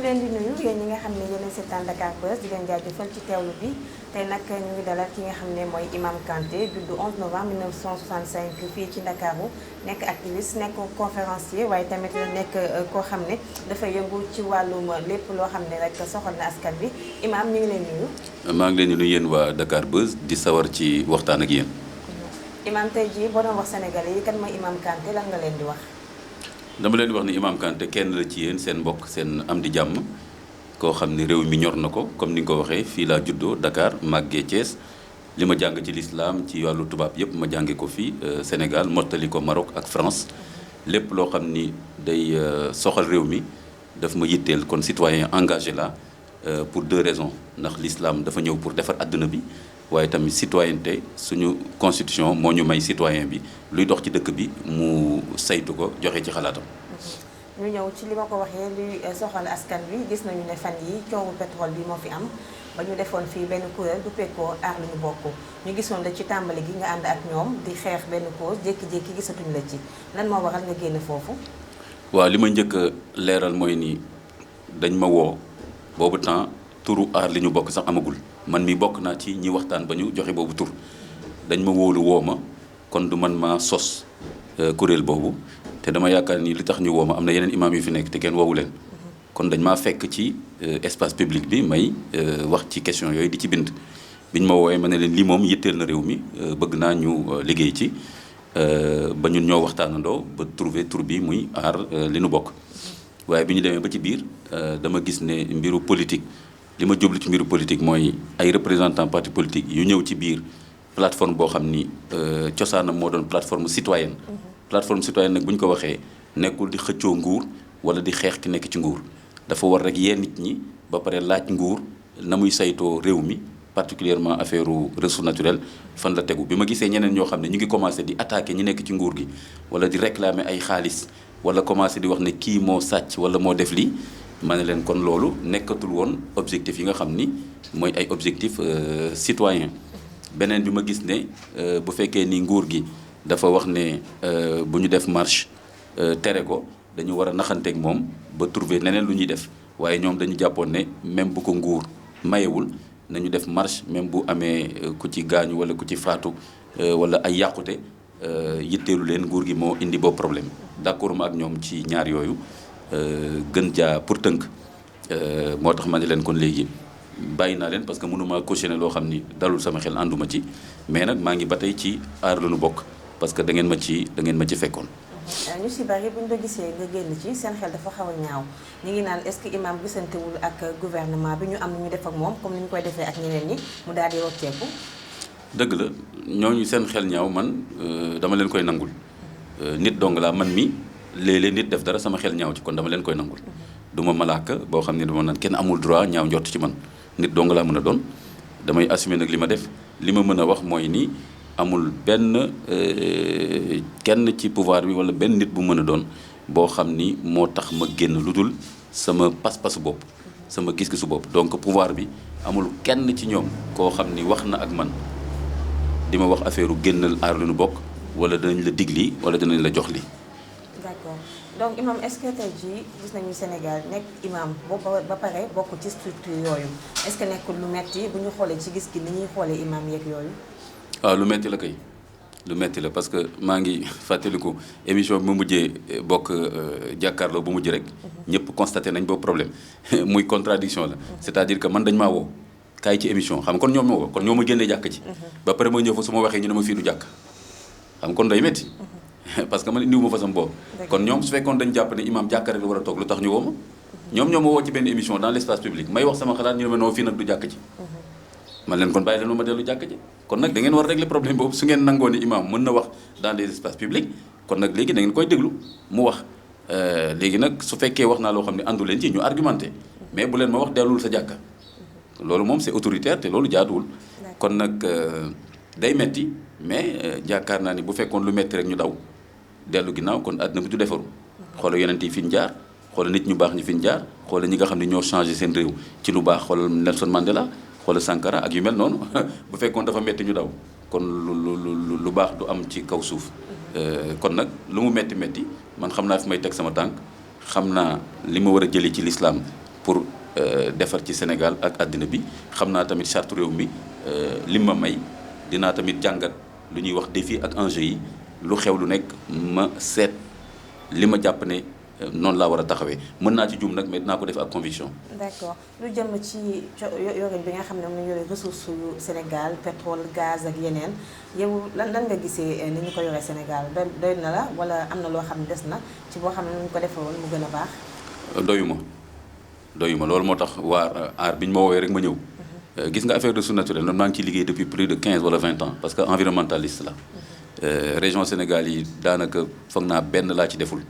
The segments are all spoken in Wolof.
leen di nuyu yéen ñi nga xam ne yéen a seetaan Dakar Buzz di leen jaajëfal ci teewlu bi tey nag ñu ngi dalal ki nga xam ne mooy Imam Kanté juddu 11 novembre 1965 fii ci Ndakaaru nekk activiste nekk conférencier waaye tamit nekk koo xam ne dafay yëngu ci wàllum lépp loo xam ne rek soxal na askan bi Imam ñu ngi leen nuyu. maa ngi leen di nuyu yéen waa Dakar Buzz di sawar ci waxtaan ak yéen. Imam tey jii boo doon wax Sénégalais yi kan mooy Imam Kanté lan nga leen di wax. dama leen di wax ni Imam Kanté kenn la ci yéen seen mbokk seen am di jàmm koo xam ne réew mi ñor na ko comme ni nga ko waxee fii laa juddoo Dakar màggee Thiès li ma jàng ci lislaam ci wàllu tubaab yëpp ma jànge ko fii Sénégal mottali ko Maroc ak France lépp loo xam ni day soxal réew mi daf ma yitteel kon citoyen engagé la pour deux raisons ndax l'islam dafa ñëw pour defar àdduna bi waaye tamit citoyenneté suñu constitution moo ñu may citoyen bi luy dox ci dëkk bi mu saytu ko joxe ci xalaatam. ñu ñëw ci li ma ko waxee luy soxal askan bi gis nañu ne fan yi coowu pétrole bi moo fi am ba ñu defoon fii benn kuréel du pekkoo aar lu ñu bokk ñu gisoon la ci tàmbali gi nga ànd ak ñoom di xeex benn cause jékki-jékki gisatuñu la ci lan moo waral nga génn foofu. waaw li ma njëkk a leeral mooy ni dañ ma woo boobu temps turu aar li ñu bokk sax amagul. man mi bokk naa ci ñi waxtaan ba ñu joxe boobu tur dañ ma wóolu woo ma kon du man maa sos kuréel boobu te dama yaakaar ni li tax ñu woo ma am na yeneen imaam yu fi nekk te kenn woowu leen kon dañ maa fekk ci espace public bi may wax ci question yooyu di ci bind biñ ma woowee ma ne leen lii moom yitteel na réew mi bëgg naa ñu liggéey ci ba ñun ñoo waxtaanandoo ba trouver tur bi muy aar li nu bokk waaye bi ñu demee ba ci biir dama gis ne mbiru politique li ma jublu ci mbiru politique mooy ay représentants parti politique yu ñëw ci biir plateforme boo xam ni cosaanam moo doon plateforme citoyenne. plateforme citoyenne nag bu ñu ko waxee nekkul di xëccoo nguur wala di xeex ki nekk ci nguur dafa war rek yee nit ñi ba pare laaj nguur na muy saytoo réew mi particulièrement affaire ressources naturelles fan la tegu bi ma gisee ñeneen ñoo xam ne ñu ngi commencé di attaquer ñi nekk ci nguur gi wala di réclamer ay xaalis wala commencé di wax ne kii moo sàcc wala moo def lii. ma ne leen kon loolu nekkatul woon objectif yi nga xam ni mooy ay objectif citoyen beneen bi ma gis ne bu fekkee ni nguur gi dafa wax ne bu ñu def marche tere ko dañu war a naxanteeg moom ba trouver leneen lu ñuy def waaye ñoom dañu jàppoon ne même bu ko nguur mayewul nañu def marche même bu amee ku ci gaañu wala ku ci faatu wala ay yàqute yitteelu leen nguur gi moo indi boobu problème d'accord ma ak ñoom ci ñaar yooyu gën jaa pour tënk moo tax ma ne leen kon léegi bàyyi naa leen parce que mënuma cautionner loo xam ni dalul sama xel ànduma ci mais nag maa ngi ba tey ci aar lu nu bokk parce que da ngeen ma ci fekkoon. ñu si bari bu ñu la gisee nga génn ci seen xel dafa xaw a ñaaw ñu ngi naan est-ce que imam gisantewul ak gouvernement bi ñu am nu ñu def ak moom comme ni ñu koy defee ak ñeneen ñi mu daal di rocceeku. dëgg la ñooñu seen xel ñaaw man dama leen koy nangul nit dong laa man mi. léeg-léeg nit def dara sama xel ñaaw ci kon dama leen koy nangul du ma malaaka boo xam ne dama naan kenn amul droit ñaaw njort ci man nit dong laa mën a doon damay assumer nag li ma def li ma mën a wax mooy ni amul benn kenn ci pouvoir bi wala benn nit bu mën a doon boo xam ni moo tax ma génn lu dul sama pas-pasu bopp sama gis-gisu bopp donc pouvoir bi amul kenn ci ñoom koo xam ni wax na ak man di ma wax affaire génnal aar lu nu bokk wala danañ la dig lii wala danañ la jox lii. d'accord donc imam est-ce que tey jii gis nañu Sénégal nekk imam ba pare bokk ci structure yooyu est-ce que nekkul lu metti bu ñu xoolee ci gis gi ni ñuy xoolee imam yeeg yooyu. waaw lu metti la kay lu metti la parce que maa ngi fàttaliku émission bi ma mujjee bokk jàkkaarloo bu mujj rek. ñëpp constaté nañ boobu problème muy contradiction la. c'est-à-dire que man dañ maa woo kaay ci émission xam kon ñoom ma woo kon ñoo ma génnee jàkk ci. ba pare ma ñëw fa su ma waxee ñu ne ma fii du jàkk xam kon day metti parce que man indiwuma fa sama bopp kon ñoom su fekkoon dañu jàpp ne imam jàkka rek la war a toog lu tax ñu woo ma ñoom ñoo ma woo ci benn émission dans l'espace public may wax sama xalaat ñu ne ma noo fii nag du jàkk ci man leen kon bàyyi leen ma dellu jàkk ci kon nag da ngeen war a régler problème boobu su ngeen nangoo ni imam mën na wax dans les espaces publics kon nag léegi da ngeen koy déglu mu wax léegi nag su fekkee wax naa loo xam ne àndu leen ci ñu argumenté mais bu leen ma wax dellul sa jàkka loolu moom c'est autoritaire te loolu jaaduwul kon nag day metti mais jaakaar naa ni bu fekkoon lu metti rek ñu daw dellu ginnaaw kon àddina bi du defaru xoolal yonent yi fi ñu jaar xoolal nit ñu baax ñi fi ñu jaar xoolal ñi nga xam ne ñoo changé seen réew ci lu baax xoolal Nelson Mandela xoolal Sankara ak yu mel noonu bu fekkoon dafa metti ñu daw kon lu baax du am ci kaw suuf kon nag lu mu metti man xam naa fi may teg sama tànk xam naa li ma war a jëlee ci l'islam pour defar ci Sénégal ak àddina bi xam naa tamit charte réew mi li ma may dinaa tamit jàngat lu ñuy wax défi ak enjeu yi lu xew lu nekk ma seet li ma jàpp ne noonu laa war a taxawee mën naa ci juum nag mais dinaa ko def ak conviction. d'accord lu jëm ci yorin bi nga xam ne moom la ñu yore ressources yu Sénégal pétrole gaz ak yeneen yow lan nga gisee ni ñu ko yoree Sénégal doy na la wala am na loo xam ne des na ci boo xam ne nu ñu ko defee woon mu gën a baax. doyuma loolu moo tax waa aar bi ñu ma woowee rek ma ñëw. gis nga affaire de ressources naturelles noonu maa ngi ciy liggéey depuis plus de 15 wala 20 ans parce que environnementaliste la. région Sénégal yi daanaka foog naa benn laa ci deful.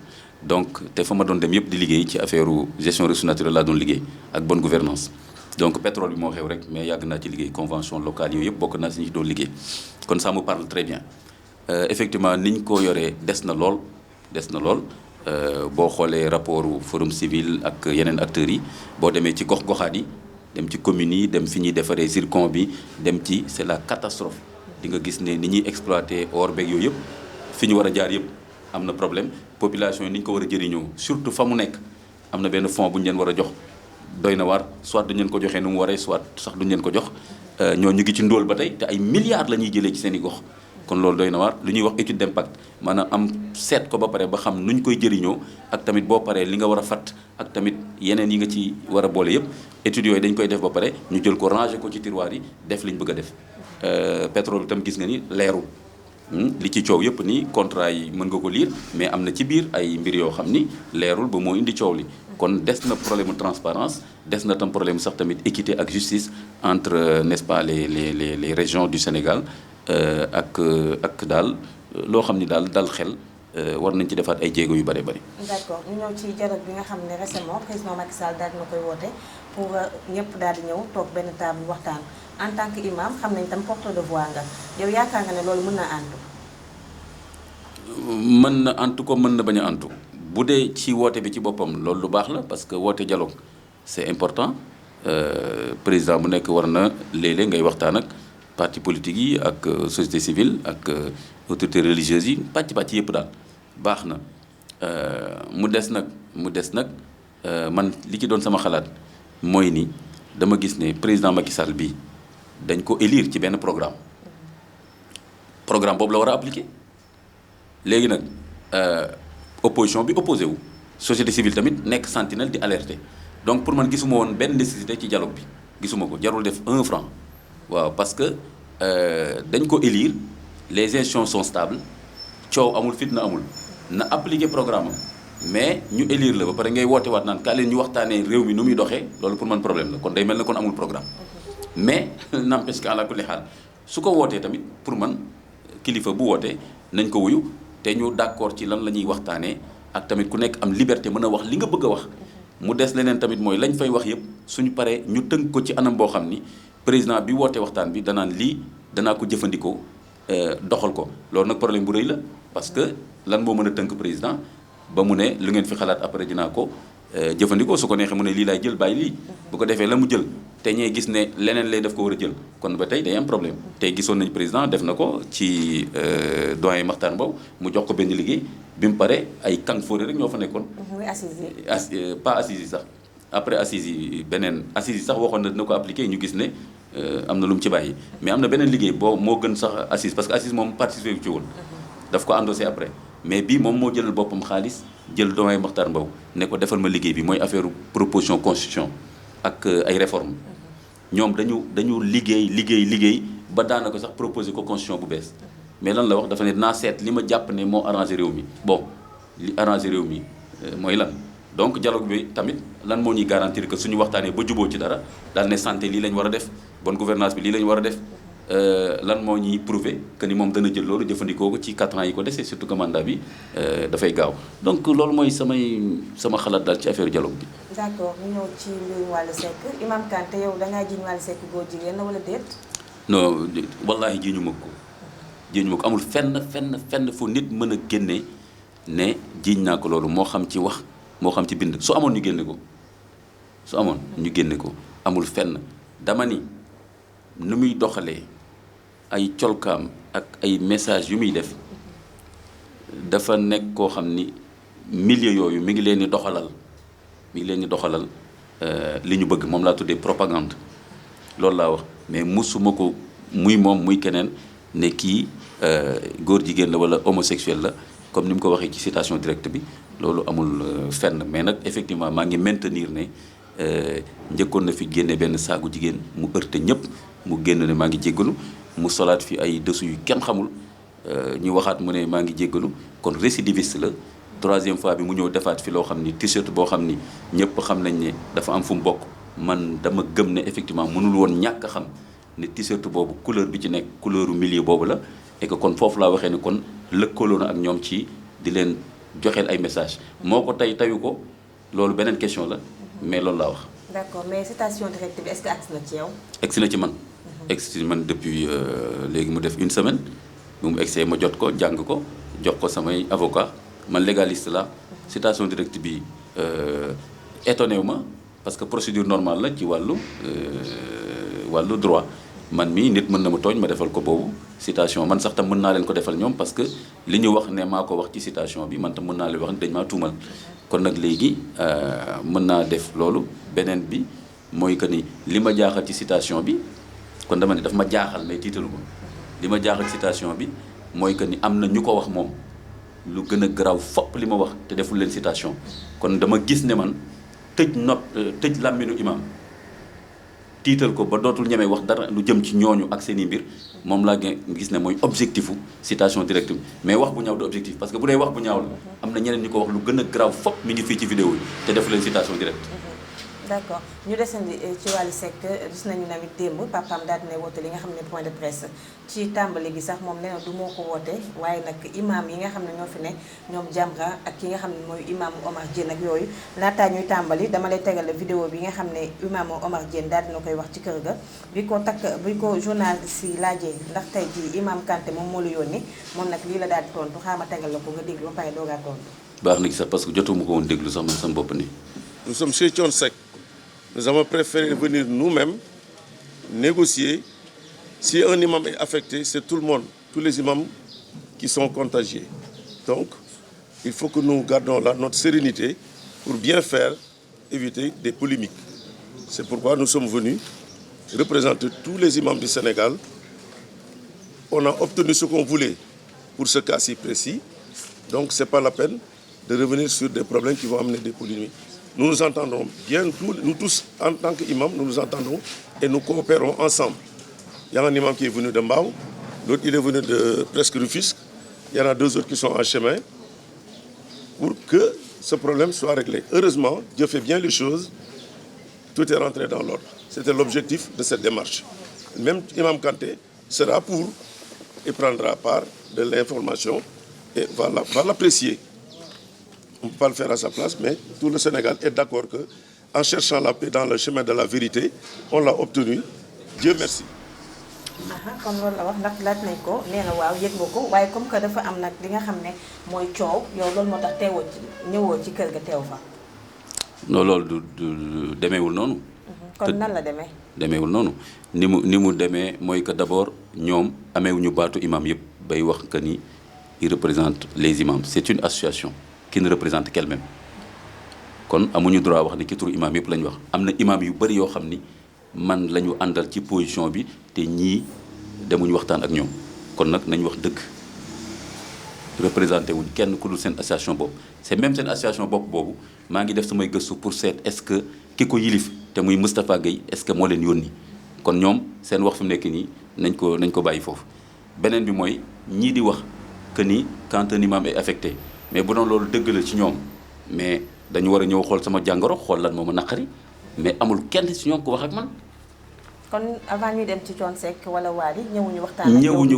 donc te fa ma doon dem yëpp di liggéey ci affaire gestion ressources naturelles laa doon liggéey ak bonne gouvernance donc pétrole bi moo xew rek mais yàgg naa ci liggéey convention locale yooyu yëpp bokk naa si ñi doon liggéey kon ça me parle très bien effectivement niñ ko yoree des na lool boo xoolee rapport forum civil ak yeneen acteurs yi boo demee ci gox-goxaat yi dem ci communes yi dem fi ñuy defaree zircon bi dem ci c'est la catastrophe di nga gis ne ni ñuy exploiter or beeg yooyu yëpp fi ñu war a jaar yëpp am na problème population yi ni ñu ko war a jëriñoo surtout fa mu nekk am na benn fonds bu ñu leen war a jox doy na waar soit duñu leen ko joxee nu mu waree soit sax duñu leen ko jox ñoo ñu ngi ci ndóol ba tey te ay milliards la ñuy jëlee ci seen i gox kon loolu doy na waar lu ñuy wax étude d'impact maanaam am seet ko ba pare ba xam nu ñu koy jëriñoo ak tamit boo paree li nga war a fat ak tamit yeneen yi nga ci war a boole yëpp études yooyu dañ koy def ba pare ñu jël ko ranger ko ci tiroir yi def li ñu bëgg a def pétrole itam gis nga ni leerul li ci coow yëpp ni contrat yi mën nga ko lire mais am na ci biir ay mbir yoo xam ni leerul ba moo indi coow li kon des na problème mu transparence des na tam problème sax tamit équité ak justice entre n'est-ce pas les régions du Sénégal ak daal loo xam ni daal dal xel war nañ ci defaat ay jéego yu bari bari. d'accord ñu ñëw ci dialogue bi nga xam ne récemment président Macky Sall daal dina koy woote pour ñëpp daal di ñëw toog benn table waxtaan en tant que imam xam nañ tam porte de voix nga yow yaakaar nga ne loolu mën na antu. mën na antu ko mën na bañ a antu bu dee ci woote bi ci boppam loolu lu baax la parce que woote dialogue c'est important président bu nekk war na léeg-léeg ngay waxtaan ak parti politique yi ak société civile ak autorités religieuses yi pàcc yëpp daal baax na mu des nag man li ci doon sama xalaat mooy ni dama gis ne président Macky Sall bii dañ ko élire ci benn programme boobu la war a appliquer léegi nag opposition bi opposé wu société civile tamit nekk sentinelle di alerter donc pour man gisuma woon benn nécessité ci dialogue bi gisuma ko jarul def 1 franc waaw parce que dañ ko élire les institutions sont stables coow amul fitna amul na appliquer programme am mais ñu élire la ba pare ngay woote waat naan kaa leen ñu waxtaanee réew mi nu muy doxee loolu pour man problème la kon day mel ne kon amul programme mais n'empêche que àla kulli xaal su ko wootee tamit pour man kilifa bu wootee nañ ko wuyu te ñu d'accord ci lan la ñuy waxtaanee ak tamit ku nekk am liberté mën a wax li nga bëgg a wax mu des leneen tamit mooy lañ fay wax yëpp suñu paree ñu tënk ko ci anam boo xam ni président bi woote waxtaan bi danaan lii danaa ko jëfandikoo doxal ko loolu nag problème bu rëy la parce que lan moo mën a tënk président ba mu ne lu ngeen fi xalaat après dinaa ko jëfandikoo su ko neexee mu ne lii laay jël bàyyi lii bu ko defee la mu jël te ñee gis ne leneen lay def ko war a jël kon ba tey day am problème tey gisoon nañu président def na ko ci doyen Makhtar Mbow mu jox ko benn liggéey bi mu pare ay kàng fóore rek ñoo fa nekkoon. muy assises yi. pas assises yi sax après assises yi beneen assises yi sax waxoon na dina ko appliqué ñu gis ne am na lu mu ci bàyyi mais am na beneen liggéey boo moo gën sax assise parce que assise moom participé ci woon daf ko endossé après mais bii moom moo jëlal boppam xaalis jël doyen Makhtar Mbow ne ko defal ma liggéey bi mooy affaire proposition constitution ak ay réformes ñoom dañu liggéey ba daanaka sax proposé ko constitution bu bees mais lan la wax dafa ne naa seet li ma jàpp ne moo arrangé réew mi bon li arrangé réew mi mooy lan donc dialogue bi tamit lan moo ñuy garantir que suñu waxtaanee ba juboo ci dara daal ne santé lii lañ war a def bonne gouvernance bi lii lañ war a def lan moo ñuy prouver que ni moom dana jël loolu jëfandikoo ko ci 4 ans yi ko desee surtout que mandat bi dafay gaaw donc loolu mooy sama xalaat daal ci affaire dialogue bi. d'accord ñu ñëw ci mbirum Wally Seck Imam Kanté yow da ngaa jiiñ Wally Seck góor jigéen la wala déet. non wallaahi jiiñu ma ko amul fenn fu nit mën a génne ne jiiñ naa ko loolu moo xam ci wax moo xam ci bind su amoon ñu génne ko amul fenn dama ni nu muy doxalee ay colkaam ak ay message yu muy def dafa nekk koo xam ni milieu yooyu mi ngi leen di doxalal li ñu bëgg moom laa tuddee propagande loolu laa wax mais musuma ko muy moom muy keneen ne kii góor jigéen la wala homosexuel la comme ni mu ko waxee ci citation directe bi loolu amul fenn mais nag effectivement maa ngi maintenir ne njëkkoon na fi génne benn saagu jigéen mu heurté ñëpp mu génn ne maa ngi jéggalu mu solaat fi ay dessous yu kenn xamul ñu waxaat mu ne maa ngi jéggalu kon récidiviste la troisième fois bi mu ñëw defaat fi loo xam ni t-shirt boo xam ni ñëpp xam nañ ne dafa am fu mu bokk man dama gëm ne effectivement mënul woon ñàkk a xam ne t-shirt boobu couleur bi ci nekk couleuru milieu boobu la et que kon foofu laa waxee ni kon lëkkaloo na ak ñoom ci di leen joxeel ay message moo ko tayu ko loolu beneen question la mais loolu laa wax. d'accord mais citation directe bi est-ce que agsi na ci yow. agsi na ci man. agsi ci man depuis léegi mu def une semaine bu mu egsee ma jot ko jàng ko jox ko samay avocat man légaliste la citation directe bi étonné wu ma parce que procédure normale la ci wàllu droit man mii nit mën na ma tooñ ma defal ko boobu citation man sax tam mën naa leen ko defal ñoom parce que li ñu wax ne maa ko wax ci citation bi man tam mën naa leen wax ne dañ maa tuumal kon nag léegi mën naa def loolu beneen bi mooy que ni li ma jaaxal ci citation bi kon dama ne daf ma jaaxal mais tiitalu ko li ma jaaxal citation bi mooy que ni am na ñu ko wax moom lu gën a garaaw fopp li ma wax te deful leen citation kon dama gis ne man tëj làmminu imam tiital ko ba dootul ñemee wax dara lu jëm ci ñooñu ak seen i mbir moom laa gis ne mooy objectifu citation directe bi mais wax bu ñaaw du objectif parce que bu dee wax bu ñaaw la am na ñeneen ñu ko wax lu gën a garaaw fopp mi ngi fii ci vidéo yi te defu leen citation directe. d'accord ñu desandi ci Wally Seck gis nañu tamit démb papaam daal dina woote li nga xam ne point de presse ci tàmbali gi sax moom nee na du moo ko woote waaye nag imam yi nga xam ne ñoo fi ne ñoom Jamra ak ki nga xam ne mooy imam Omar Diène ak yooyu laataa ñuy tàmbali dama lay tegal vidéo bi nga xam ne imam Omar Diène daal dina koy wax ci kër ga bi ko journaliste yi laajee ndax tey jii imam Kanté moom moo la yónni moom nag lii la daal di tontu xaama tegal la ko nga déglu ba pare doogaa tontu. baax na gi sax parce que jotuma ko woon déglu sax man sama bopp ni nous sommes chez Thione Seck. Nous avons préféré venir nous-mêmes négocier. Si un imam est affecté, c'est tout le monde, tous les imams qui sont contagiés. Donc, il faut que nous gardions là notre sérénité pour bien faire, éviter des polémiques. C'est pourquoi nous sommes venus représenter tous les imams du Sénégal. On a obtenu ce qu'on voulait pour ce cas si précis. Donc, ce n'est pas la peine de revenir sur des problèmes qui vont amener des polémiques. Nous nous entendons bien, nous tous, en tant qu'imams, nous nous entendons et nous coopérons ensemble. Il y a un imam qui est venu de Mbao, l'autre il est venu de presque Rufisque, il y en a deux autres qui sont en chemin pour que ce problème soit réglé. Heureusement, Dieu fait bien les choses, tout est rentré dans l'ordre. C'était l'objectif de cette démarche. Même Imam Kanté sera pour et prendra part de l'information et va l'apprécier. On ne peut pas le faire à sa place, mais tout le Sénégal est d'accord qu'en cherchant la paix dans le chemin de la vérité, on l'a obtenu. Dieu merci. kon loolu la wax ndax laaj nañ ko nee na waaw yëg nga ko waaye comme que dafa am nag li nga xam ne mooy coow yow loolu moo tax teewoo ci ñëwoo ci kër ga teew fa. non loolu du demeewul noonu. kon nan la demee. demeewul noonu ni mu demee mooy que d'abord ñoom ameewuñu baatu imam yëpp bay wax que ni il représente les imams c'est une association qui ne représente qu'elle-même kon amuñu droit wax ni ki turu imam yëpp la ñu wax am na imam yu bëri yoo xam ni man la ñu àndal ci position bi te ñii demuñu waxtaan ak ñoom kon nag nañu wax dëgg représenté wuñ kenn ku dul seen association bopp c'est même seen association bopp boobu maa ngi def samay gëstu pour seet est-ce que ki ko yilif te muy Moustapha Gueye est-ce que moo leen yónni kon ñoom seen wax fi mu nekk nii nañ ko bàyyi foofu beneen bi mooy ñii di wax que ni quand un imam est affecté mais bu doon loolu dëgg la ci ñoom mais dañu war a ñëw xool sama jàngoro xool lan moo ma naqari mais amul kenn ci ñoom ko wax ak man. kon avant ñuy dem ci Thione Seck wala Wally ñëwuñu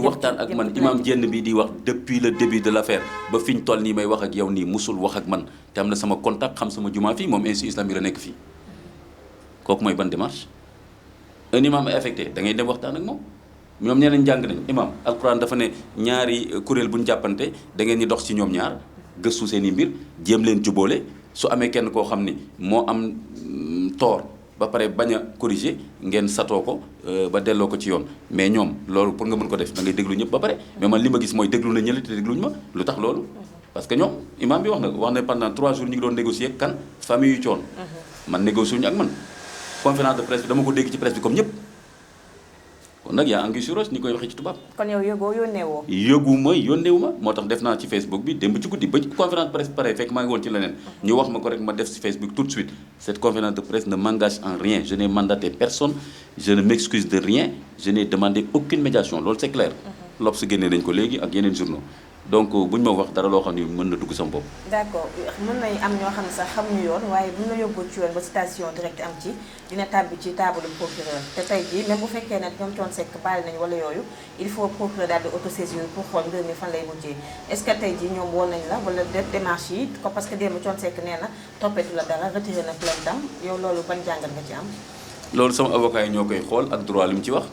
waxtaan ak man imam Diène bi di wax depuis le début de l'affaire ba fi ñu toll nii may wax ak yow nii musul wax ak man te am na sama contact xam sama jumaa fii moom institut islamique la nekk fii kooku mooy ban démarche un imam est affecté da ngay dem waxtaan ak moom ñoom ñeneen jàng nañ imam alquran dafa ne ñaari kuréel bu ñu jàppante da ngeen di dox ci ñoom ñaar gëstu seen i mbir jéem leen jubóole su amee kenn koo xam ni moo am tort ba pare bañ a corriger ngeen satoo ko ba delloo ko ci yoon mais ñoom loolu pour nga mën ko def da ngay déglu ñëpp ba pare mais man li ma gis mooy déglu na ñële te dégluñu ma lu tax loolu parce que ñoom imam bi wax na pendant 3 jours ñu ngi doon négocier kan famille yu Thione man négocié wuñu ak man conférence de presse bi dama ko dégg ci presse bi comme ñëpp kon nag yaa anguille sous roche ni koy waxee ci tubaab. kon yow yëgoo yónneewoo. yónneewuma moo tax def naa ci Facebook bi démb ci guddi ba conférence de presse pare fekk maa ngi woon ci leneen. ñu wax ma ko rek ma def ci Facebook tout de suite cette conférence de presse ne m'engage en rien je n'ai mandaté personne je ne m'excuse de rien je n'ai demandé aucune médiation loolu c'est clair. L'Obs génnee nañ ko léegi ak yeneen journaux. donc bu ñu ma wax dara loo xam ne mën na dugg sama bopp. d'accord mën nañu am ñoo xam ne sax xamuñu yoon waaye bu ñu la yóbboo ci yoon ba citation directe am ci dina tàbbi ci table procureur te tey jii même bu fekkee ne ñoom Thione Seck baal nañu wala yooyu il faut procureur daal di autosaisir pour xool mbir mi fan lay mujjee est-ce que tey jii ñoom woon nañ la wala démarche yi ko parce que démb Thione Seck nee na toppeetu la dara retiré na plainte am yow loolu ban jàngat nga ci am. loolu sama avocat yi ñoo koy xool ak droit li mu ci wax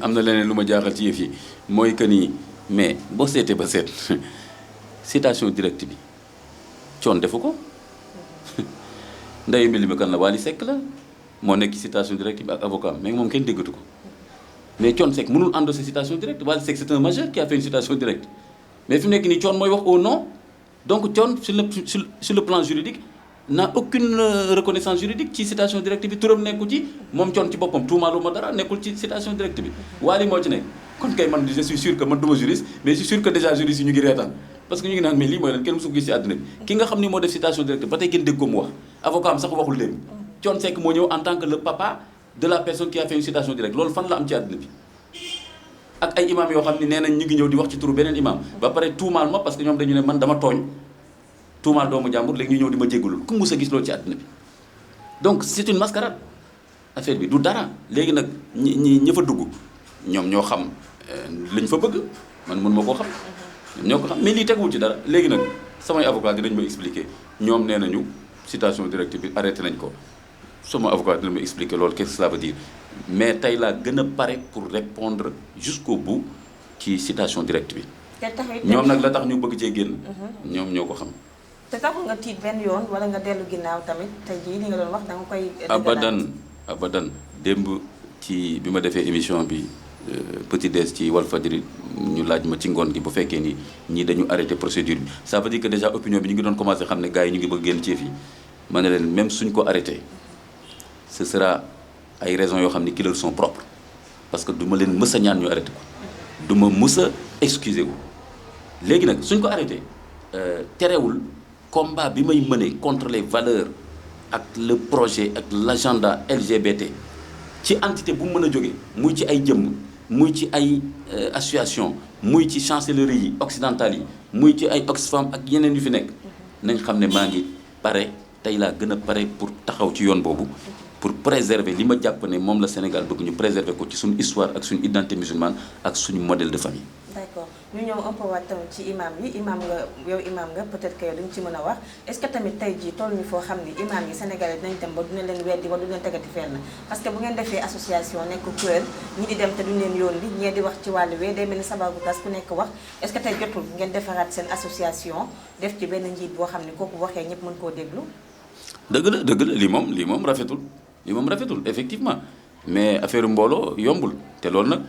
am na leneen lu ma jaaxal ci yëf yi mooy que ni. mais boo seetee ba seet citation directe bi Thione defu ko ndayu mbili mi kan la Wally Seck la moo nekk ci citation directe bi ak avocat mais moom kenn déggatu ko mais Thione Seck mënul endosser citation directe Wally Seck c'est un majeur qui a fait une citation directe mais fi mu nekk nii Thione mooy wax au nom donc Thione sur le plan juridique n'a aucune reconnaissance juridique ci citation directe bi turam nekku ci moom Thione ci boppam tuumaalu ma dara nekkul ci citation directe bi Wally moo ci nekk kon kay man je suis sûr que man duma juriste mais je suis sûr que déjà juriste yi ñu ngi reetaan parce que ñu ngi naan mais lii mooy lan kenn musu ko gis ci àdduna bi ki nga xam ni moo def citation directe ba tey kenn dégg ko mu wax avocat am sax waxul léegi Thione Seck moo ñëw en tant que le papa de la personne qui a fait une citation directe loolu fan la am ci àdduna bi ak ay imam yoo xam ni nee nañ ñu ngi ñëw di wax ci turu beneen imam ba pare tuumaal ma parce que ñoom dañu ne man dama tooñ tuumaal doomu jàmbur léegi ñu ñëw di ma jéggalul ku mus a gis loolu ci àdduna bi donc c'est une mascarade affaire bi du dara léegi nag ñi fa dugg ñoom ñoo xam lañ fa bëgg man mën ma koo xam ñoo ko xam mais lii teguwul ci dara léegi nag samay avocat dinañ ma expliquer ñoom nee nañu citation directe bi arrêté nañ ko sama avocat dina ma expliquer loolu qu'est-ce que cela veut dire mais tey laa gën a pare pour répondre jusqu'au bout ci citation directe bi ñoom nag la tax ñu bëgg cee génn ñoom ñoo ko xam te taxul nga tiit benn yoon wala nga dellu ginnaaw tamit tey jii li nga doon wax da nga koy abadan démb ci bi ma defee émission bi Petit Déj ci Walfadjri ñu laaj ma ci ngoon gi bu fekkee ni ñii dañu arrêté procédure bi ça veut dire que déjà opinion bi ñu ngi doon commencé xam ne gars yi ñu ngi bëgg génn ci fii ma ne leen même suñ ko arrêté ce sera ay raisons yoo xam ne qui leur sont propres parce que du ma leen mës a ñaan ñu arrêté ko du ma mës a excusé wu léegi nag suñ ko arrêté terewul combat bi may mëne contre les valeurs ak le projet ak l'agenda LGBT ci entité bu mu mën a jógee muy ci ay jëmm muy ci ay association muy ci chancellerie yi occidentale yi muy ci ay Oxfam ak yeneen yu fi nekk nañ xam ne maa ngi pare tey laa gën a pare pour taxaw ci yoon boobu pour préserver li ma jàpp ne moom la Sénégal bëgg ñu préserver ko ci suñu histoire ak suñu identité musulmane ak suñu modèle de famille. d'accord ñu ñëw un peu waat tamit ci imam yi imam nga yow imam nga peut-être que yow dañu ci mën a wax est-ce que tamit tey jii toll ñu foo xam ni imam yi sénégalais dinañ dem ba dina leen weddi ba du leen tegati fenn parce que bu ngeen defee association nekk kuréel ñi di dem te duñ leen yónni ñee di wax ci wàllu wee day mel ni sababu tas ku nekk wax est-ce que tey jotul ngeen defaraat seen association def ci benn njiit boo xam ni kooku waxee ñëpp mën koo déglu. dëgg la lii moom rafetul effectivement mais affaire mbooloo yombul te loolu nag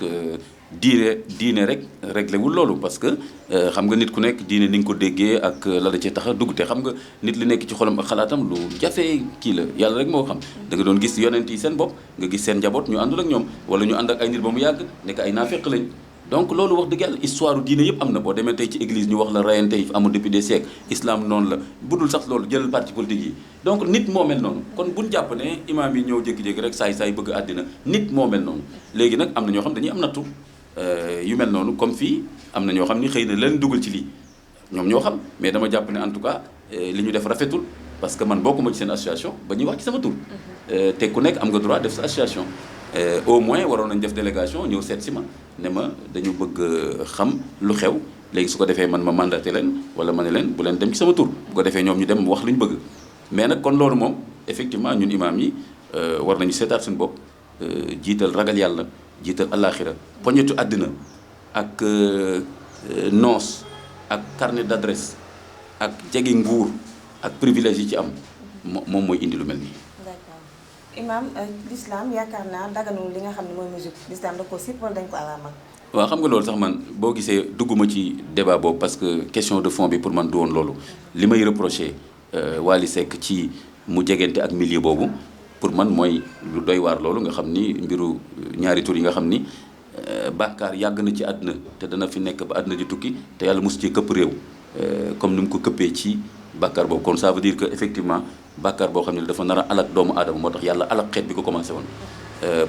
diine rek réglé wul loolu parce que xam nga nit ku nekk diine ni nga ko déggee ak la ci tax a dugg te xam nga nit li nekk ci xolam ak xalaatam lu jafe kii la yàlla rek moo xam da nga doon gis yonent yi seen bopp nga gis seen njaboot ñu àndul ak ñoom wala ñu ànd ak ay nit ba mu yàgg nekk ay naafeq lañ donc loolu wax dëgg yàlla histoire diine yëpp am na boo demee tey ci église ñu wax la rayante yi amul depuis des siècles islam noonu la budul sax loolu jëlal parti politique yi donc nit moo mel noonu kon buñ jàpp ne imaam yi ñëw jékki-jékki rek saay bëgg àddina nit moo mel noonu léegi nag am na ñoo xam dañuy am nattu yu mel noonu comme fii am na ñoo xam ni xëy na leen dugal ci lii ñoom ñoo xam mais dama jàpp ne en tout cas li ñu def rafetul parce que man bokkuma ci seen association ba ñuy wax ci sama tur te ku nekk am nga droit def sa association au moins waroon nañ def délégation ñëw seet si ma ne ma dañu bëgg xam lu xew léegi su ko defee man ma mandaté leen wala ma ne leen bu leen dem ci sama tur bu ko defee ñoom ñu dem wax lu ñu bëgg mais nag kon loolu moom effectivement ñun imaam yi war nañu seetaat suñu bopp jiital ragal yàlla jiital àllaaxira poñetu àddina ak noos ak carnet d'adresse ak jege nguur ak privilège yi ci am moom mooy indi lu mel nii. imam l'islam yaakaar naa daganul li nga xam ne mooy musique l'islam da ko sip wala dañ ko araamal. waaw xam nga loolu sax man boo gisee dugguma ci débat boobu parce que question de fond bi pour man du woon loolu li may reproché Wally Seck ci mu jegente ak milieu boobu pour man mooy lu doy waar loolu nga xam ni mbiru ñaari tur yi nga xam ni bàkkaar yàgg na ci àdduna te dana fi nekk ba àdduna di tukki te yàlla mosu ci këpp réew comme ni mu ko këppee ci bàkkaar boobu kon ça veut dire que effectivement bàkkaar boo xam ne dafa nar a alak doomu aadama moo tax yàlla alak xeet bi ko commencé woon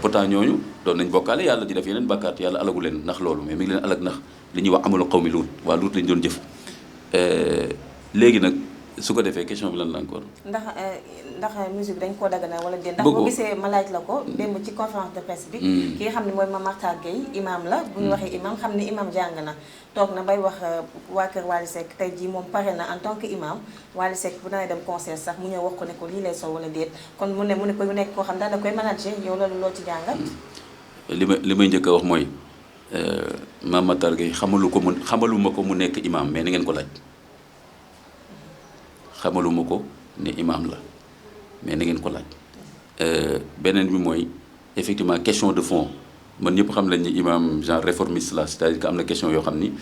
pourtant ñooñu doon nañ bokkaale yàlla di def yeneen bàkkaar te yàlla alagu leen ndax loolu mais mi ngi leen alag ndax li ñuy wax amalu xaw mi luut waa luut lañ doon jëf léegi nag su ko defee question bi lan la encore. ndax musique dañ koo daganal wala déet. ndax boo gisee ma laaj la ko démb ci conférence de presse bi. ki nga xam ne mooy Mame Makhtar Gueye imam la. bu ñu waxee imam xam ne imam jàng na. toog na bay wax waa kër Wally Seck tey jii moom pare na en tant que imam Wally Seck bu dana dem concert sax mu ñëw wax ko ne ko lii lay sol wala déet kon mu ne ko mu nekk koo xam daal da koy manager yow loolu loo ci jàngat. li may njëkk a wax mooy Mame Makhtar Gueye xamaluma ko mu nekk imam mais ni ngeen ko laaj. xamaluma ko ne imam la mais na ngeen ko laaj beneen bi mooy effectivement question de fond man ñëpp xam nañ ni imam genre réformiste la c'est-à-dire que am na question yoo xam ni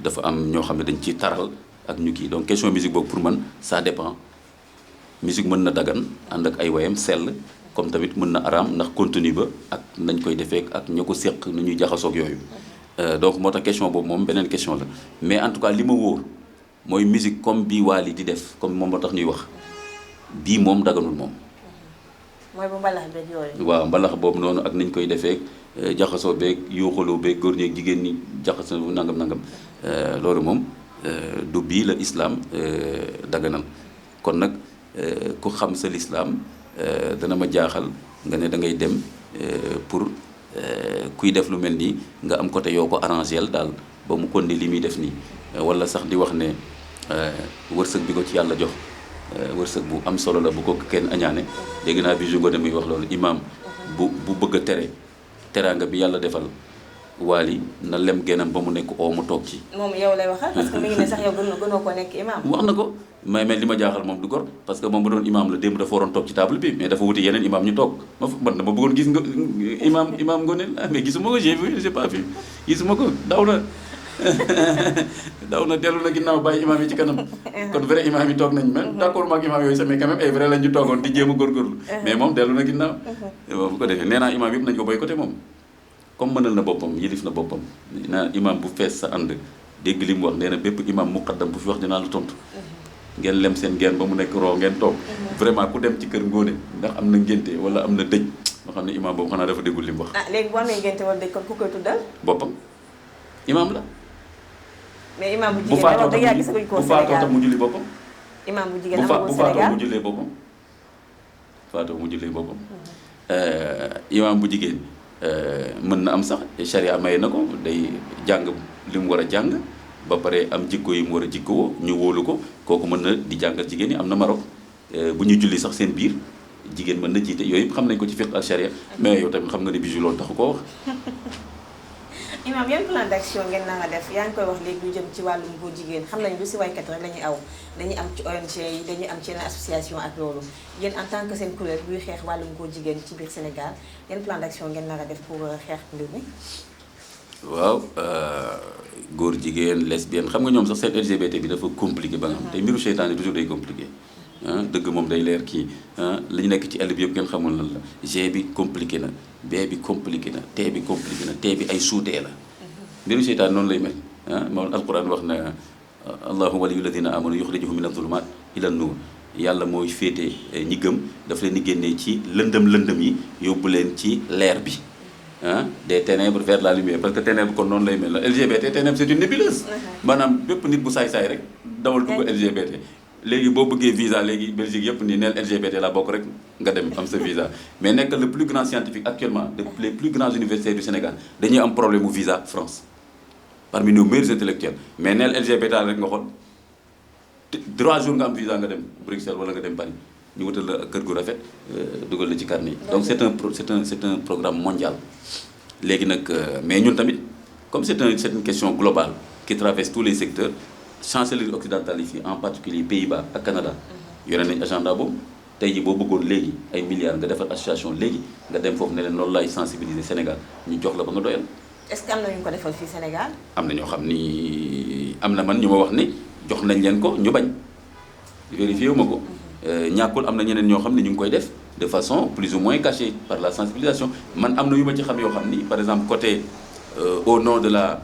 dafa am ñoo xam ne dañ ciy taral ak ñu kii donc question musique boobu pour man ça dépend musique mën na dagan ànd ak ay wayam sell comme tamit mën na araam ndax contenu ba ak nañ koy defee ak ña ko séq nu ñuy jaxasoog yooyu donc moo tax question boobu moom beneen question la mais en tout cas li ma wóor mooy musique comme bii Wally di def comme moom moo tax ñuy wax bii moom daganul moom. mooy bu mbalax beeg yooyu. waaw mbalax boobu noonu ak nañ koy defee jaxasoo beeg yuuxaloo beeg góor ñeeg jigéen ñi jaxasoo nangam loolu moom du bii la islam daganal kon nag ku xam sa lislaam dana ma jaaxal nga ne da ngay dem pour kuy def lu mel nii nga am côté yoo ko arrangé daal ba mu kon ne li muy def nii wala sax di wax ne wërsëg bi ko ci yàlla jox wërsëg bu am solo la bu ko kenn añaane dégg naa bi jungo muy wax loolu imam bu bëgg a teraanga bi yàlla defal Wally na lem génnam ba mu nekk oo mu toog ci. moom yow lay waxal parce que mi ngi ne sax yow gënoo ko nekk imam. wax na ko mais li ma jaaxal moom du gor parce que moom bu doon imam la démb dafa waroon toog ci table bi mais dafa wuti yeneen imam ñu toog man dama bëggoon gis nga imam Ngoné mais gisuma ko j'ai pas vu gisuma ko daw na dellu na ginnaaw bàyyi imam yi ci kanam kon vrai imam yi toog nañ même d'accord maak imam yooyu sax mais quand même ay vrai lañ ñu toogoon di jéem a góorgóorlu mais moom dellu na ginnaaw bu ko defee nee naa imam yëpp nañ ko boycotté moom comme mënal na boppam yilif na boppam naa imam bu fees sa ànd dégg li mu wax nee na bépp imam muqaddam bu fi wax dinaa la tontu ngeen lem seen geen ba mu nekk roo ngeen toog vraiment ku dem ci kër Ngoné ndax am na ngénte wala am na dëj nga xam ne imam boobu xanaa dafa déggul li mu wax léegi bu amee ngénte wala dëj kon ku koy tuddal boppam imam la mais imam bu jigéen wax dëgg yàlla gisaguñ ko Sénégal bu faatoo tam mu julli boppam imam bu jigéen amagul Sénégal bu faatoo mu jullee boppam imam bu jigéen mën na am sax charia may na ko day jàng li mu war a jàng ba pare am jikko yi mu war a jikkoo ñu wóolu ko kooku mën na di jàngal jigéen ñi am na Maroc bu ñuy julli sax seen biir jigéen mën na jiite yooyu yëpp xam nañ ko ci fiqh ak charia mais yow tamit xam nga ne bijou loolu taxu koo wax imam yan plan d'action ngeen na nga def yaa ngi koy wax léegi lu jëm ci wàllum góor jigéen xam nañ lu si waykat rek la ñuy aw dañuy am ci ONG yi dañuy am ci yeneen association ak loolu yéen en tant que seen kuréel buy xeex wàllum góor jigéen ci biir Sénégal yan plan d'action ngeen na nga def pour xeex mbir mi waaw góor jigéen lesbienne xam nga ñoom sax seen LGBT bi dafa compliqué ba nga xam te mbiru seytaane toujours day compliqué dëgg moom day leer kii li ñu nekk ci àll bi yëpp kenn xamul lan la G bi compliqué na B bi compliqué na T bi compliqué na T bi ay suutee la mbiru seytaan noonu lay mel moom alquran wax na allahu waliyyu alladina amanu yuxrijuhum min azulumat ila nur yàlla mooy féete ñi gëm daf leen di génnee ci lëndëm yi yóbbu leen ci leer bi des ténèbres vers la lumière parce que ténèbres kon noonu lay mel la LGBT ténèbres c'est une nébuleuse maanaam bépp nit bu saay-saay rek dawal dugg LGBT léegi boo bëggee visa léegi Belgique yëpp ni neel LGBT la bokk rek nga dem am sa visa mais nekk le plus grand scientifique actuellement les plus grands universitaires du Sénégal dañuy am problème mu visa France parmi nos meilleurs intellectuels mais neel LGBT rek nga xool 3 jours nga am visa nga dem Bruxelles wala nga dem Paris ñu wutal la kër gu rafet dugal la ci carnet donc c'est un programme mondial léegi nag mais ñun tamit comme c'est une question globale qui traverse tous les secteurs chancellerie occidentale yi fii en particulier Pays-Bas ak Canada yore nañ agenda boobu tey jii boo bëggoon léegi ay milliards nga defar association léegi nga dem foofu ne leen loolu laay sensibiliser Sénégal ñu jox la ba nga doyal. est-ce que am na ñu ko defal fii Sénégal. am na ñoo xam ni am na man ñu ma wax ni jox nañ leen ko ñu bañ vérifié wu ma ko ñàkkul am na ñeneen ñoo xam ne ñu ngi koy def de façon plus ou moins cachée par la sensibilisation man am na yu ma ci xam yoo xam ni par exemple côté au nom de la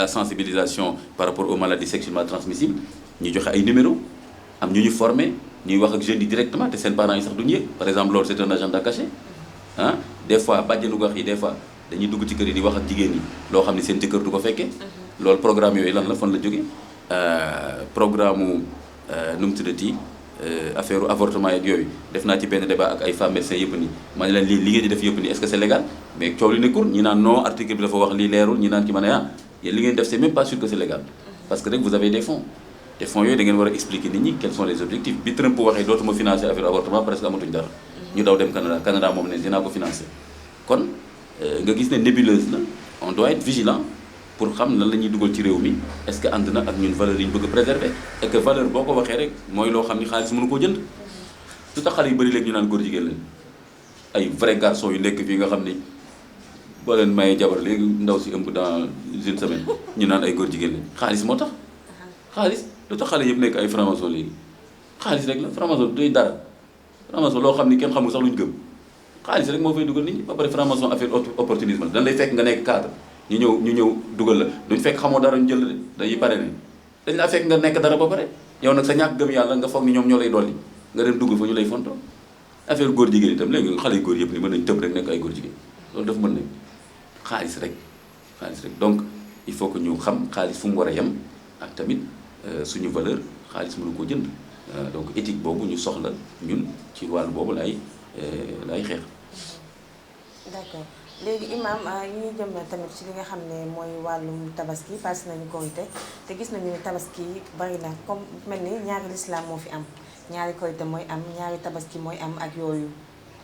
sensibilisation par rapport aux maladies sexuellement transmissibles ñu joxe ay numéros am ñu formé ñuy wax ak jeunes yi directement te seen parents yi sax duñu yëg par exemple loolu c'est un agenda caché ah des fois bàjjenu gox yi des fois dañuy dugg ci kër yi di wax ak jigéen ñi loo xam ne seen jëkkër du ko fekkee loolu programme yooyu lan la fan la jógee programme nu mu tuddati affaire avortement yeeg yooyu def naa ci benn débat ak ay femmes médecins yëpp nii ma ne leen lii li ngeen di def yëpp nii est-ce que c'est légal mais coow li nekkul ñi naan non article bi dafa wax lii leerul ñi naan ci ma ne yéen li ngeen def c'est même pas sûr que c'est légal parce que rek vous avez des fonds te fonds yooyu da ngeen war a expliquer nit ñi quels sont les objectifs bi Trump waxee dootuma financer affaire avortement presque amatuñ dara ñu daw dem Canada moom ne dinaa ko financer kon nga gis ne nébuleuse la on doit être vigilant pour xam lan la ñuy dugal ci réew mi est-ce que ànd na ak ñun valeurs yi ñu bëgg a préserver et que valeur boo ko waxee rek mooy loo xam ni xaalis mënu koo jënd lu tax xale yu bëri léegi ñu naan góor jigéen leen ay vrai garçon yu nekk fii nga xam ni boo leen mayee jabar léegi ndaw si ëmb dans une semaine ñu naan ay góor jigéen leen xaalis moo tax xaalis lu tax xale yëpp nekk ay franc-maçon léegi xaalis rek la franc-maçon doy dara franc-maçon loo xam ni kenn xamul sax lu ñu gëm xaalis rek moo fay dugal nit ñi ba pare franc-maçon affaire opportunisme la dañ lay fekk nga nekk cadre ñu ñëw dugal la duñ fekk xamoo dara ñu jël la dañuy pare ne dañ la fekk nga nekk dara ba pare yow nag sa ñàkk gëm yàlla nga foog ni ñoom ñoo lay dolli nga dem dugg fa ñu lay fonto affaire góor jigéen itam léegi xale yu góor yëpp ni mën nañ tëb rek nekk ay góor jigéen loolu dafa mën ne xaalis rek donc il faut que ñu xam xaalis fu mu war a yem ak tamit suñu valeur xaalis mënu koo jënd donc éthique boobu ñu soxla ñun ci wàllu boobu lay xeex. d'accord léegi imam ñu jëm tamit ci li nga xam ne mooy wàllum tabaski passé nañu korité te gis nañu ne tabaski bari na comme mel ni ñaari lislaam moo fi am ñaari korité mooy am ñaari tabaski mooy am ak yooyu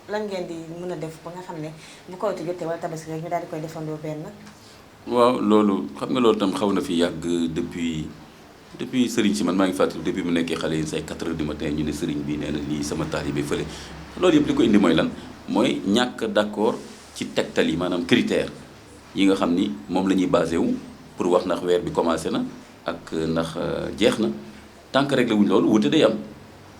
lan ngeen di mën a def ba nga xam ne bu korité jotee wala tabaski rek ñu daal di koy defandoo benn. waaw loolu xam nga loolu tam xaw na fi yàgg depuis sëriñ si man maa ngi fàttali depuis mu nekkee xale yi say 4 heures du matin ñu ne sëriñ bi nee na lii sama taalibe fële loolu yëpp li ko indi mooy lan mooy ñàkk d'accord ci tegtal yi maanaam critères yi nga xam ni moom la ñuy basé wu pour wax ndax weer bi commencé na ak ndax jeex na tant que réglé wuñ loolu wute day am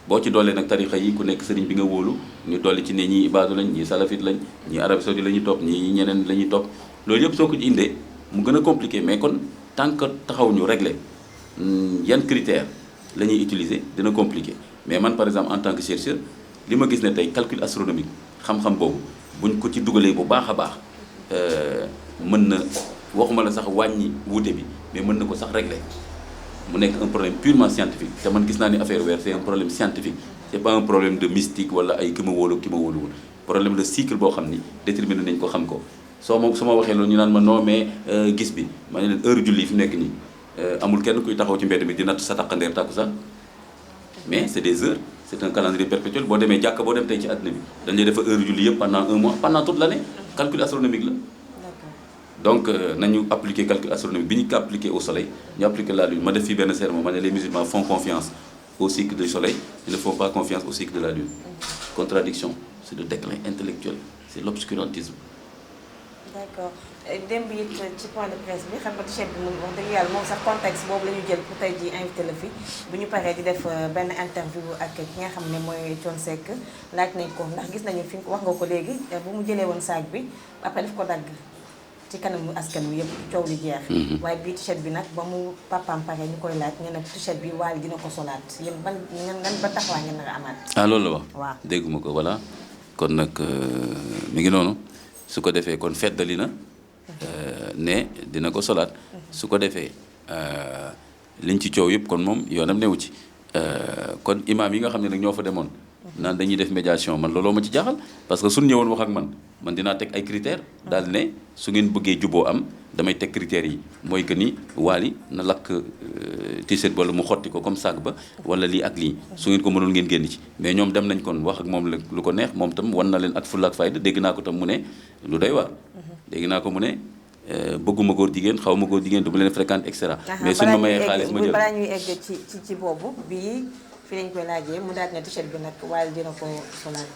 boo ci doolee nag tarixa yi ku nekk sëriñ bi nga wóolu ñu dolli ci ne ñii ibaadu lañ ñii salafit lañ ñii Arabie Saoudite la ñuy topp ñii ñeneen la ñuy topp loolu yëpp soo ko ci indee mu gën a compliqué mais kon tant que taxaw ñu réglé yan critères la ñuy utiliser dina compliqué mais man par exemple en tant que chercheur li ma gis ne tey calcul astronomique xam-xam boobu buñ ko ci dugalee bu baax a baax mën na waxuma la sax wàññi wuute bi mais mën na ko sax régler mu nekk un problème purement scientifique te man gis naa ni affaire weer c'est un problème scientifique c'est pas un problème de mystique wala ay ki ma wóolu ki ma wóoluwul problème de cycle boo xam ni déterminé nañ ko xam ko su ma waxee loolu ñu naan ma non mais gis bi ma ne leen heure julli fi nekk nii amul kenn kuy taxaw ci mbedd mi di natt sa taqandeer takku sax mais c'est des heures c'est un calendrier perpétuel boo demee jàkka boo dem tey ci àddina bi dañ lay defa heure julli yëpp pendant un mois pendant toute l'année calcul astronomique la donc nañu appliquer calcul astronomique bi ñu ko appliquer au soleil ñu appliquer la lune ma def fii benn sermon ma ne les musulmans font confiance au cycle du soleil ils ne font pas confiance au cycle de la lune contradiction c'est le déclin intellectuel c'est l'obscurantisme. D'accord démb it ci point de presse bi xam nga t-shirt bi moom wax dëgg yàlla moom sax contexte boobu la ñu jël pour tey jii invité la fi bu ñu paree di def benn interview ak ki nga xam ne mooy Thione Seck laaj nañ ko ndax gis nañu fi wax nga ko léegi bu mu jëlee woon saag bi après daf ko dagg ci kanamu askan wi yëpp coow li jeex. waaye bii t-shirt bi nag ba mu papaam pare ñu koy laaj ñu ne t-shirt bi Wally dina ko solaat yéen ban ba taxawaay ngeen nar a amaat. ah loolu la wax. waaw dégguma ko voilà kon nag mi ngi noonu su ko defee kon feddali na ne dina ko solaat su ko defee liñ ci coow yëpp kon moom yoonam newu ci kon imaam yi nga xam ne nag ñoo fa demoon naan dañuy def médiation man looloo ma ci jaaxal parce que suñu ñëwoon wax ak man dinaa teg ay critères daal ne su ngeen bëggee juboo am damay teg critères yi mooy que ni Wally na lakk t-shirt wala mu xotti ko comme sac ba wala lii ak lii su ngeen ko mënul ngeen génn ci mais ñoom dem nañ kon wax ak moom lu ko neex moom tam wan na leen ak fulla ak fayda dégg naa ko tam mu ne lu doy waar dégg naa ko mu ne bëgguma góor jigéen xaw ma góor jigéen du ma leen fréquente et cetera mais suñu ma mayee xaalis ma jël balaa ñuy egg ci boobu bii fi lañ koy laajee mu daal ne t-shirt bi nag Wally dina ko solaat.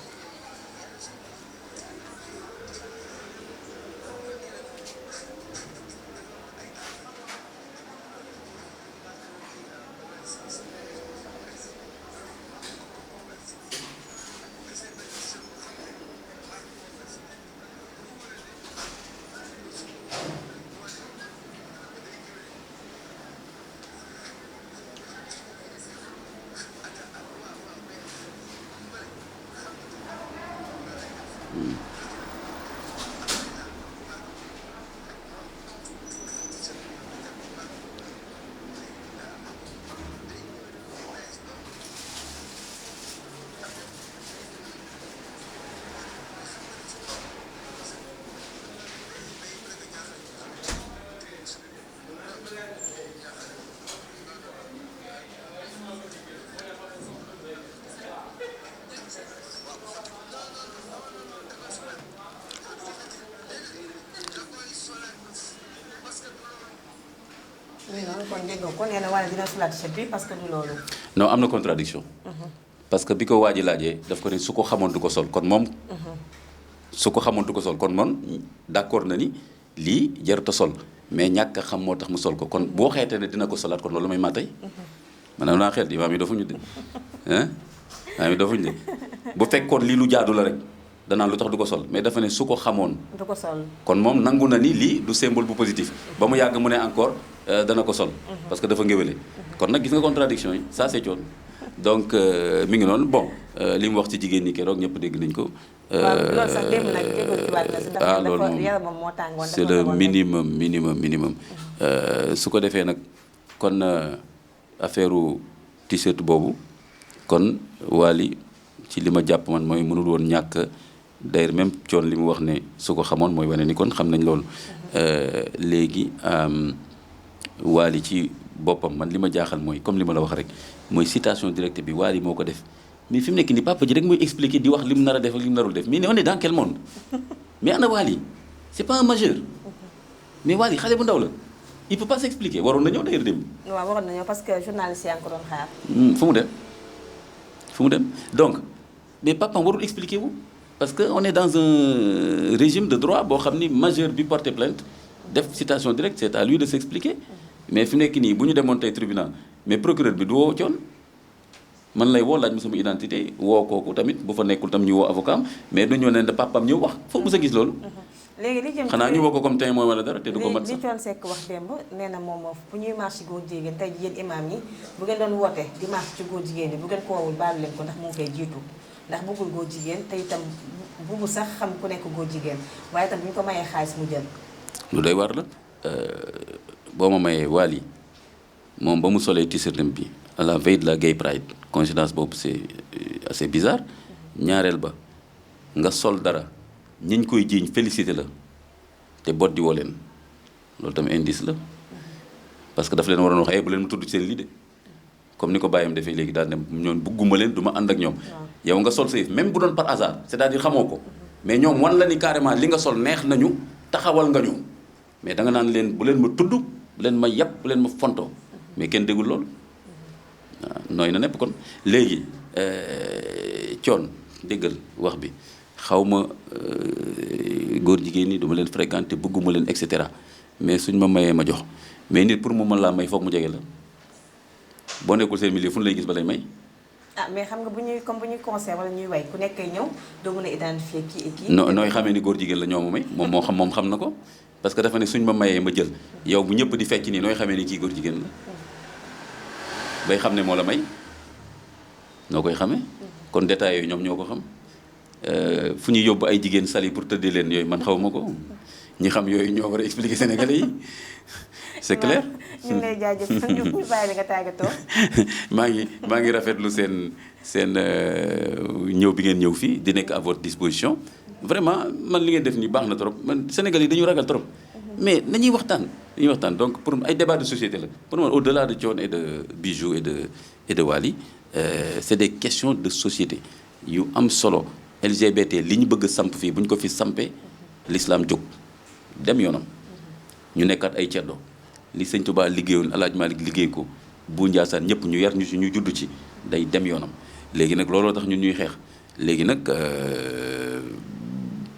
kon dégg nga ko nee na wala dina solaat t-shirt bi parce que du loolu. non am na contradiction parce que bi ko waa ji laajee daf ko ne su ko xamoon du ko sol kon moom su ko xamoon du ko sol kon moom d'accord na ni lii jarut a sol mais ñàkk a xam moo tax mu sol ko kon boo xeetee ne dina ko solaat kon loolu may maa tey maanaam naa xel imaam yi dofuñu de imaam yi dofuñu de bu fekkoon lii lu jaadu la rek danaan lu tax du ko sol mais dafa ne su ko xamoon du ko sol kon moom nangu na ni lii du symbole bu positif ba mu yàgg mu ne encore dana ko sol parce que dafa ngéwéle kon nag gis nga contradiction yi ça c'est Thione donc mi ngi noonu bon li mu wax ci jigéen ñi keroog ñëpp dégg nañ ko. waaw loolu sax démb nag jégalu ci waat na si. ah loolu dafa moom yaramam moo tàngoon. c'est le minimum su ko defee nag kon affaire t-shirt boobu kon Wally ci li ma jàpp man mooy mënul woon ñàkk d'ailleurs même Thione li mu wax ne su ko xamoon mooy wane ni kon xam nañ loolu léegi Wally ci boppam man li ma jaaxal mooy comme li ma la wax rek mooy citation directe bi Wally moo ko def mais fi mu nekk nii papa ji rek mooy expliquer di wax li mu nar a def ak li mu narul def mais on est dans quel monde mais ana Wally c'est pas un majeur mais Wally xale bu ndaw la il peut pas s'expliquer waroon na ñëw d'ailleurs dem. waaw waroon na ñëw parce que journaliste yaa ngi ko doon xaar. fu mu dem donc mais papa warul expliquer wu parce que on est dans un régime de droit boo xam ni majeur bi porté plainte def citation directe c'est à lui de s'expliquer mais fi mu nekk nii bu ñu demoon tey tribunal mais procureur bi du woo Thione man lay woo laaj ma sama identité woo kooku tamit bu fa nekkul tam ñu woo avocat am mais du ñëw ne da papam ñëw wax foofu mos a gis loolu. léegi li jëm xanaa ñu woo ko comme tey mooy wala dara te du ko mat sax li Thione Seck wax démb nee na moom bu ñuy marche góor jigéen tey yéen imam yi bu ngeen doon woote di marche ci góor jigéen yi bu ngeen ko woowul baalu leen ko ndax mu ngi koy jiitu ndax bëggul góor jigéen te itam bëggu sax xam ku nekk góor jigéen waaye itam bu ñu ko mayee xaalis mu jël. lu doy war la boo ma mayee Wally moom ba mu solee t-shirtam bi à la veille de la Gay Pride coïncidence boobu c'est assez bizarre ñaareel ba nga sol dara ñiñ koy jiiñ félicité la te bot di woo leen loolu tamit indice la parce que dafa leen waroon wax bu leen mu tudd ci seen lii de comme ni ko bàyyam defee léegi daal ne ñoom bugguma leen du ma ànd ak ñoom yow nga sol sa yëf même bu doon par hasard c'est-à-dire xamoo ko mais ñoom wan la ni carrément li nga sol neex nañu taxawal nga ñu mais da nga naan leen bu leen ma tudd bu leen ma yàpp bu leen ma fonto mais kenn déggul loolu waaw nooy na nepp kon léegi Thione déggal wax bi xaw ma góor jigéen ñi duma leen fréquenter bëgguma leen et cetera mais suñ ma mayee ma jox mais nit pour mu mën laa may foog mu jege la boo nekkul seen milieu fu ñu lay gis ba lay may. mais xam nga bu ñuy concert wala ñuy way ku nekk ñëw doo mën a identifier kii et kii. nooy xamee ni góor jigéen la ñoo ma may moom xam na ko parce que dafa ne suñ ma mayee ma jël yow bu ñëpp di fecc nii nooy xamee ni kii góor jigéen la bay xam ne moo la may noo koy xamee kon détails yooyu ñoom ñoo ko xam. fu ñuy yóbbu ay jigéen sali pour tëddee leen yooyu man xaw ma ko ñi xam yooyu ñoo war a expliquer Sénégalais yi c'est clair. ñu ngi lay jaajëfal ñu bàyyi la nga tàggatoo. maa ngi rafetlu seen ñëw bi ngeen ñëw fii di nekk à votre disposition vraiment man li ngeen def nii baax na trop man Sénégalais yi dañu ragal trop mais nañuy waxtaan donc pour ay débat de société la pour man au-delà de Thione et de Bijou et de Wally c'est des questions de société yu am solo. LGBT li ñu bëgg samp fii bu ñu ko fi sampee l'islam jóg dem yoonam ñu nekkaat ay ceddo li sëñ Touba liggéeyoon El Hadj Malick liggéey ko bu Njaasaan ñëpp ñu yar ñu ci ñu judd ci day dem yoonam léegi nag looloo tax ñun ñuy xeex léegi nag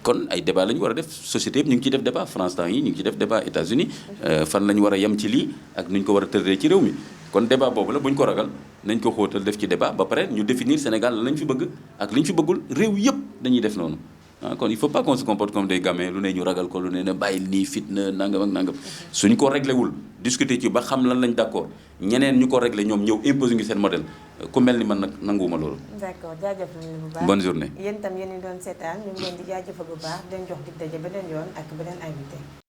kon ay débat la ñu war a def société yëpp ñu ngi ciy def débat France temps yi ñu ngi ciy def débat États-Unis fan la ñu war a yem ci lii ak nu ñu ko war a tëddee ci réew mi kon débat boobu la bu ñu ko ragal nañ ko xóotal def ci débat ba pare ñu définir Sénégal la lañ fi bëgg ak li ñu fi bëggul réew yëpp dañuy def noonu kon il faut pas qu'on se comporte comme des gamins lu ne ñu ragal ko lu ne na bàyyi nii fitna nangam ak nangam suñ ko réglé wul discuter ci ba xam lan lañ d'accord ñeneen ñu ko réglé ñoom ñëw imposer ngi seen modèle ku mel ni man nag nanguwuma loolu. d'accord jaajëfal nañu bu baax bonne journée. yéen itam yéen ñi doon seetaan ñu ngi leen di jaajëfal bu baax di leen jox dig daje beneen yoon ak beneen invité.